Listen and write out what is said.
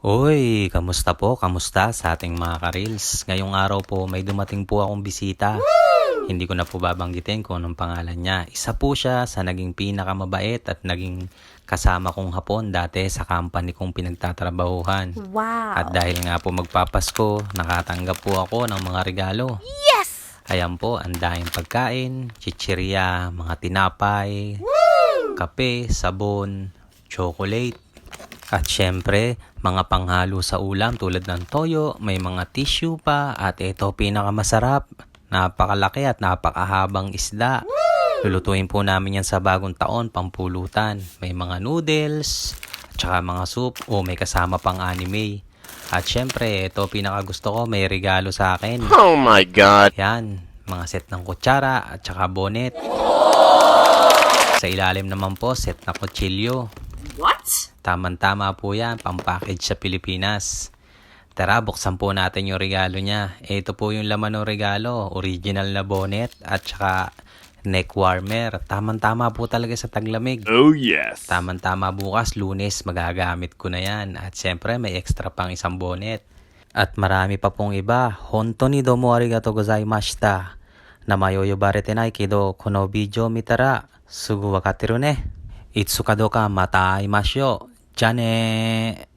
Uy, kamusta po? Kamusta sa ating mga ka-reels? Ngayong araw po may dumating po akong bisita. Hindi ko na po babanggitin kung anong pangalan niya. Isa po siya sa naging pinakamabait at naging kasama kong hapon dati sa company kong pinagtatrabahuhan. At Wow! dahil nga po magpapasko, nakatanggap po ako ng mga regalo. Yes! Ayan po, ang daming pagkain, chichirya, mga tinapay, kape, sabon, chocolate. At syempre, mga panghalo sa ulam tulad ng toyo, may mga tissue pa, at ito pinakamasarap, napakalaki at napakahabang isda. Lulutuin po namin yan sa bagong taon, pampulutan. May mga noodles, at saka mga soup, o may kasama pang anime. At syempre, ito pinakagusto ko, may regalo sa akin. Oh my God. Yan, mga set ng kutsara at saka bonnet. Sa ilalim naman po, set na kutsilyo. What? Tama-tama po yan, pang-package sa Pilipinas. Tara, buksan po natin yung regalo niya. Ito po yung laman ng regalo, original na bonnet at saka neck warmer. Tama-tama po talaga sa taglamig. Oh yes. Tama-tama bukas, Lunes, magagamit ko na yan. At syempre, may extra pang isang bonnet. At marami pa pong iba. Hontoni domo arigato gozaimashita. Namayoyobare tenai kedo, kono video mitara, sugu wakateru ne. Itsuka do ka mata aimashou. じゃあねー。